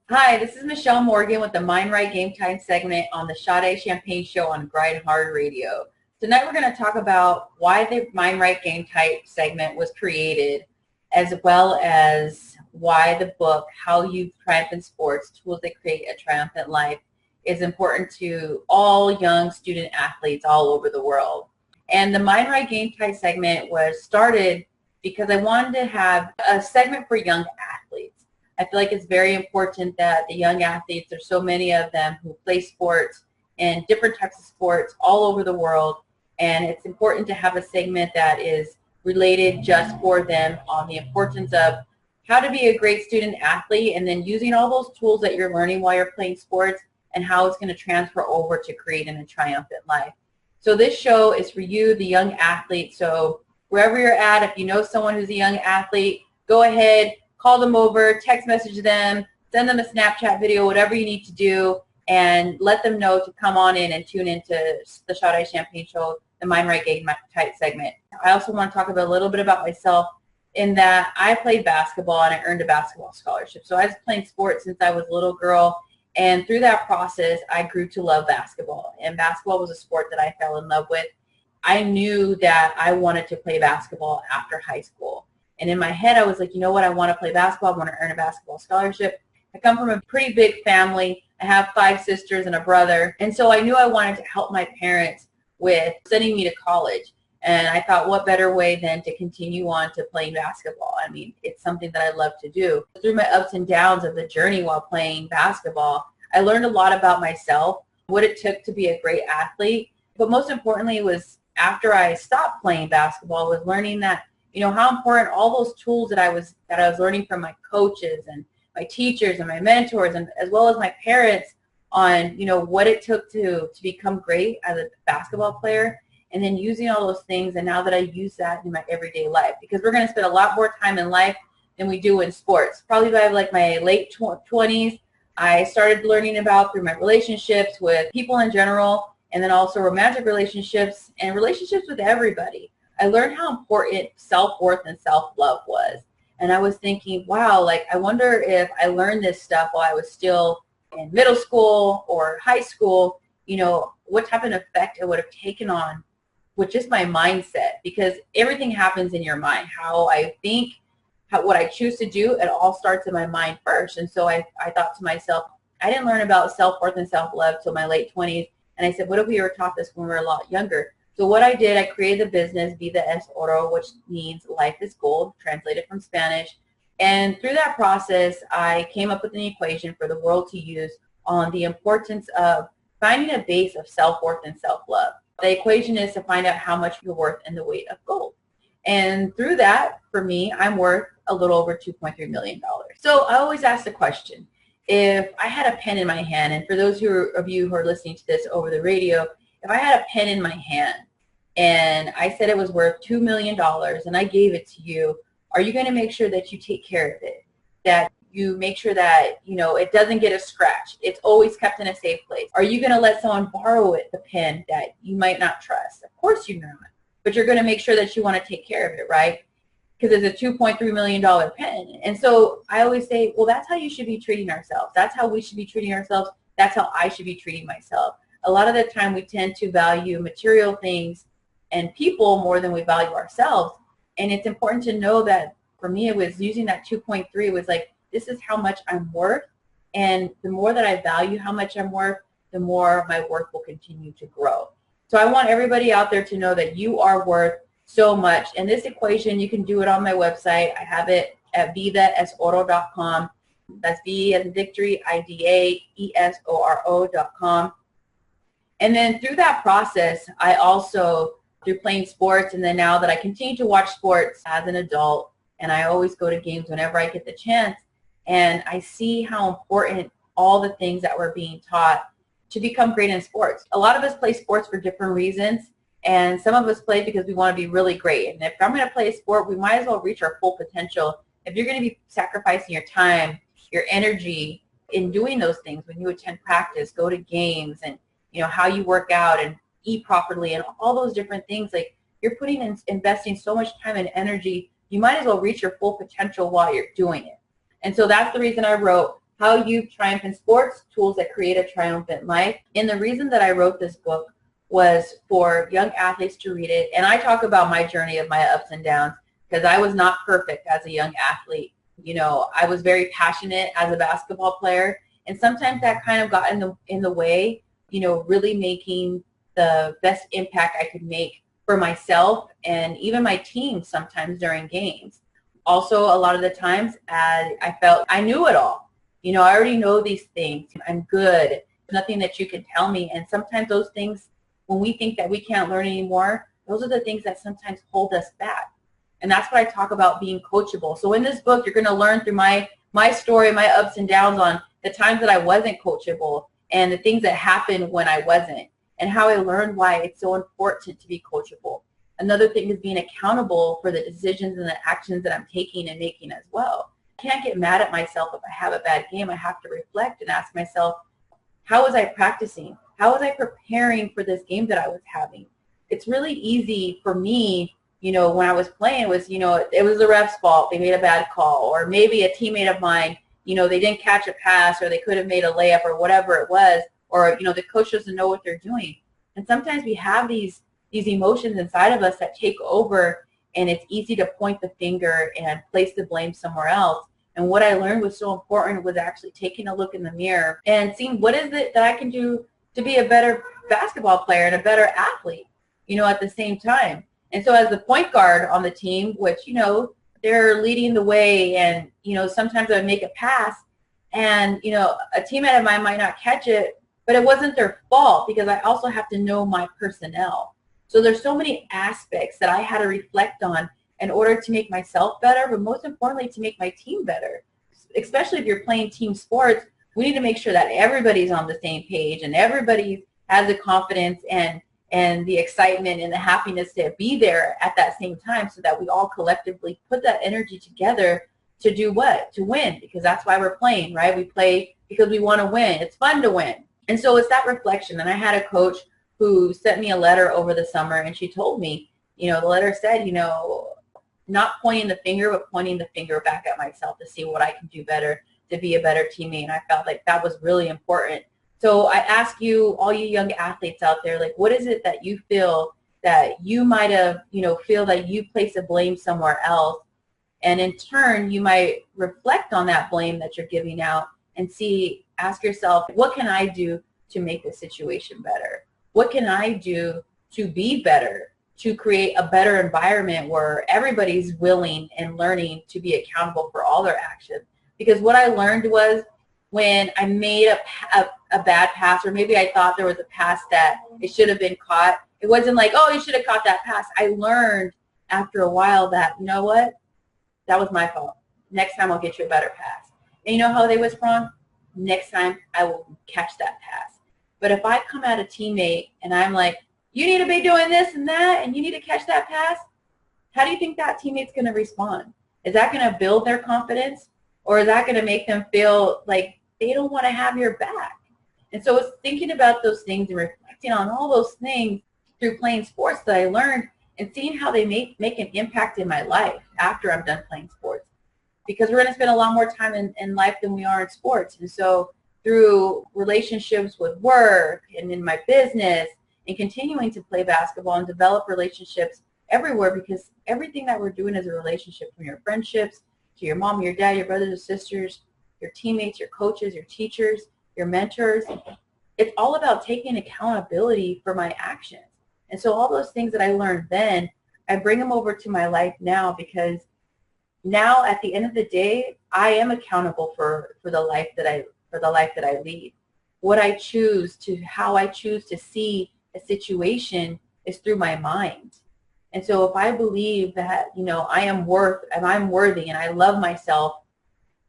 Hi, this is Michelle Morgan with the Mind Right Game Time segment on the Sade Champagne Show on Grind Hard Radio. Tonight we're going to talk about why the Mind Right Game Time segment was created, as well as why the book, How You Triumph in Sports, Tools That Create a Triumphant Life, is important to all young student athletes all over the world. And the Mind Right Game Time segment was started because I wanted to have a segment for young athletes. I feel like it's very important that the young athletes, there's so many of them who play sports and different types of sports all over the world, and it's important to have a segment that is related just for them on the importance of how to be a great student athlete and then using all those tools that you're learning while you're playing sports and how it's going to transfer over to creating a triumphant life. So this show is for you, the young athlete. So wherever you're at, if you know someone who's a young athlete, go ahead, call them over, text message them, send them a Snapchat video, whatever you need to do, and let them know to come on in and tune into the Sade Champagne Show, the Mind Right Game type segment. I also want to talk a little bit about myself in that I played basketball and I earned a basketball scholarship. So I was playing sports since I was a little girl, and through that process, I grew to love basketball. And basketball was a sport that I fell in love with. I knew that I wanted to play basketball after high school. And in my head, I was like, you know what? I want to play basketball. I want to earn a basketball scholarship. I come from a pretty big family. I have 5 sisters and a brother. And so I knew I wanted to help my parents with sending me to college. And I thought, what better way than to continue on to playing basketball? I mean, it's something that I love to do. Through my ups and downs of the journey while playing basketball, I learned a lot about myself, what it took to be a great athlete. But most importantly was after I stopped playing basketball, was learning that how important all those tools that I was learning from my coaches and my teachers and my mentors, and as well as my parents, on what it took to become great as a basketball player, and then using all those things. And now that I use that in my everyday life, because we're going to spend a lot more time in life than we do in sports. Probably by like my late 20s, I started learning about through my relationships with people in general, and then also romantic relationships and relationships with everybody. I learned how important self-worth and self-love was. And I was thinking, wow, like I wonder if I learned this stuff while I was still in middle school or high school, what type of effect it would have taken on with just my mindset. Because everything happens in your mind. How I think, what I choose to do, it all starts in my mind first. And so I thought to myself, I didn't learn about self-worth and self-love till my late 20s. And I said, what if we were taught this when we were a lot younger? So what I did, I created the business Vida es Oro, which means life is gold, translated from Spanish. And through that process, I came up with an equation for the world to use on the importance of finding a base of self-worth and self-love. The equation is to find out how much you're worth in the weight of gold. And through that, for me, I'm worth a little over $2.3 million. So I always ask the question, if I had a pen in my hand, and for those of you who are listening to this over the radio, if I had a pen in my hand and I said it was worth $2 million and I gave it to you, are you going to make sure that you take care of it? That you make sure that, it doesn't get a scratch. It's always kept in a safe place. Are you going to let someone borrow it, the pen that you might not trust? Of course you're not. But you're going to make sure that you want to take care of it, right? Because it's a $2.3 million pen. And so I always say, well, that's how you should be treating ourselves. That's how we should be treating ourselves. That's how I should be treating myself. A lot of the time we tend to value material things and people more than we value ourselves. And it's important to know that for me, it was using that 2.3 was like, this is how much I'm worth. And the more that I value how much I'm worth, the more my worth will continue to grow. So I want everybody out there to know that you are worth so much. And this equation, you can do it on my website. I have it at vidaesoro.com. That's V as in victory, IDAESORO.com. And then through that process, I also, through playing sports, and then now that I continue to watch sports as an adult, and I always go to games whenever I get the chance, and I see how important all the things that we're being taught to become great in sports. A lot of us play sports for different reasons, and some of us play because we want to be really great. And if I'm going to play a sport, we might as well reach our full potential. If you're going to be sacrificing your time, your energy in doing those things, when you attend practice, go to games, and how you work out and eat properly and all those different things, like you're putting in, investing so much time and energy, you might as well reach your full potential while you're doing it. And so that's the reason I wrote How You Triumph in Sports, Tools That Create a Triumphant Life. And the reason that I wrote this book was for young athletes to read it. And I talk about my journey of my ups and downs because I was not perfect as a young athlete. You know, I was very passionate as a basketball player, and sometimes that kind of got in the way, you know, really making the best impact I could make for myself and even my team sometimes during games. Also, a lot of the times I felt I knew it all. You know, I already know these things. I'm good. There's nothing that you can tell me. And sometimes those things, when we think that we can't learn anymore, those are the things that sometimes hold us back. And that's what I talk about, being coachable. So in this book, you're going to learn through my story, my ups and downs on the times that I wasn't coachable and the things that happened when I wasn't, and how I learned why it's so important to be coachable. Another thing is being accountable for the decisions and the actions that I'm taking and making as well. I can't get mad at myself if I have a bad game. I have to reflect and ask myself, how was I practicing? How was I preparing for this game that I was having? It's really easy for me, you know, when I was playing, it was the ref's fault. They made a bad call. Or maybe a teammate of mine, you know, they didn't catch a pass, or they could have made a layup, or whatever it was. Or, you know, the coach doesn't know what they're doing. And sometimes we have these emotions inside of us that take over, and it's easy to point the finger and place the blame somewhere else. And what I learned was so important was actually taking a look in the mirror and seeing what is it that I can do to be a better basketball player and a better athlete, you know, at the same time. And so as the point guard on the team, which, you know, they're leading the way, and, you know, sometimes I would make a pass and, you know, a teammate of mine might not catch it, but it wasn't their fault, because I also have to know my personnel. So there's so many aspects that I had to reflect on in order to make myself better, but most importantly, to make my team better. Especially if you're playing team sports, we need to make sure that everybody's on the same page and everybody has the confidence and the excitement and the happiness to be there at that same time, so that we all collectively put that energy together to do what? To win, because that's why we're playing, right? We play because we want to win. It's fun to win. And so it's that reflection. And I had a coach who sent me a letter over the summer, and she told me, you know, the letter said, you know, not pointing the finger, but pointing the finger back at myself to see what I can do better to be a better teammate. And I felt like that was really important. So I ask you, all you young athletes out there, like, what is it that you feel that you might have, you know, feel that you place a blame somewhere else? And in turn, you might reflect on that blame that you're giving out and ask yourself, what can I do to make this situation better? What can I do to be better, to create a better environment where everybody's willing and learning to be accountable for all their actions? Because what I learned was, when I made a bad pass, or maybe I thought there was a pass that it should have been caught, it wasn't like, oh, you should have caught that pass. I learned after a while that, you know what, that was my fault. Next time I'll get you a better pass. And you know how they whisper on? Next time I will catch that pass. But if I come at a teammate and I'm like, you need to be doing this and that, and you need to catch that pass, how do you think that teammate's going to respond? Is that going to build their confidence, or is that going to make them feel like they don't want to have your back? And so it's thinking about those things and reflecting on all those things through playing sports that I learned, and seeing how they make an impact in my life after I'm done playing sports. Because we're going to spend a lot more time in life than we are in sports. And so through relationships with work and in my business, and continuing to play basketball and develop relationships everywhere, because everything that we're doing is a relationship, from your friendships to your mom, your dad, your brothers and sisters, your teammates, your coaches, your teachers, your mentors. It's all about taking accountability for my actions. And so all those things that I learned then, I bring them over to my life now, because now at the end of the day, I am accountable for the life that I lead. What I choose to, how I choose to see a situation is through my mind. And so if I believe that, you know, I'm worthy and I love myself,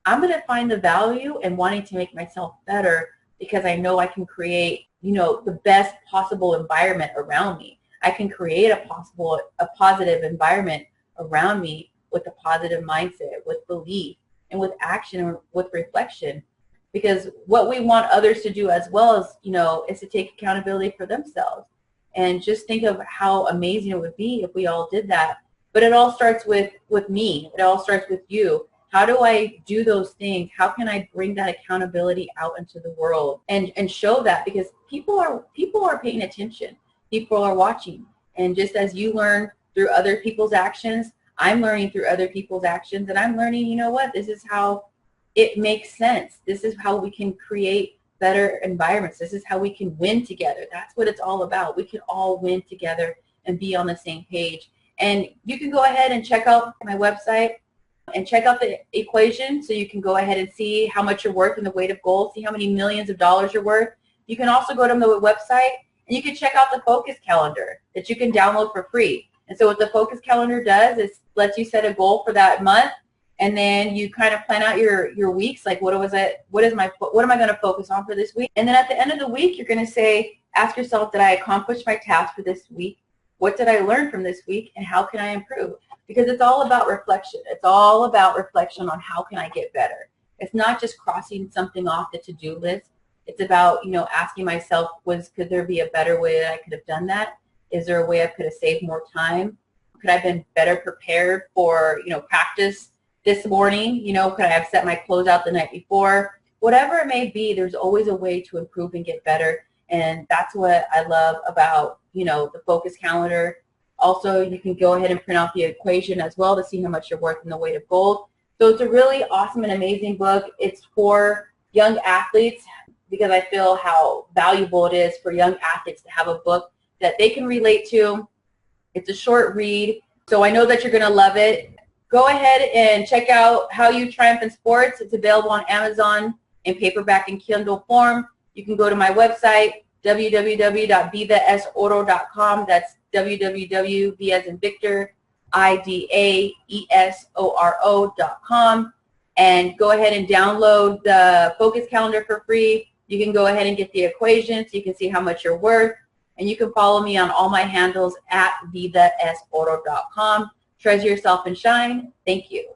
I'm going to find the value in wanting to make myself better, because I know I can create, you know, the best possible environment around me. I can create a positive environment around me with a positive mindset, with belief, and with action, and with reflection. Because what we want others to do as well is, you know, is to take accountability for themselves. And just think of how amazing it would be if we all did that. But it all starts with me. It all starts with you. How do I do those things? How can I bring that accountability out into the world and show that? Because people are paying attention. People are watching. And just as you learn through other people's actions, I'm learning through other people's actions, and I'm learning, you know what, this is how it makes sense. This is how we can create better environments. This is how we can win together. That's what it's all about. We can all win together and be on the same page. And you can go ahead and check out my website and check out the equation so you can go ahead and see how much you're worth in the weight of gold, see how many millions of dollars you're worth. You can also go to the website and you can check out the focus calendar that you can download for free. And so what the focus calendar does is lets you set a goal for that month, and then you kind of plan out your weeks, like what am I going to focus on for this week? And then at the end of the week, you're going to say, ask yourself, did I accomplish my task for this week? What did I learn from this week, and how can I improve? Because it's all about reflection. It's all about reflection on how can I get better. It's not just crossing something off the to-do list. It's about, asking myself, could there be a better way that I could have done that? Is there a way I could have saved more time? Could I have been better prepared for, practice this morning? Could I have set my clothes out the night before? Whatever it may be, there's always a way to improve and get better. And that's what I love about, the focus calendar. Also, you can go ahead and print out the equation as well to see how much you're worth in the weight of gold. So it's a really awesome and amazing book. It's for young athletes because I feel how valuable it is for young athletes to have a book that they can relate to. It's a short read, so I know that you're going to love it. Go ahead and check out How You Triumph in Sports. It's available on Amazon in paperback and Kindle form. You can go to my website, www.vidaesoro.com. That's www, V as in Victor, IDAESORO.com. And go ahead and download the focus calendar for free. You can go ahead and get the equations. You can see how much you're worth. And you can follow me on all my handles at vidaesoro.com. Treasure yourself and shine. Thank you.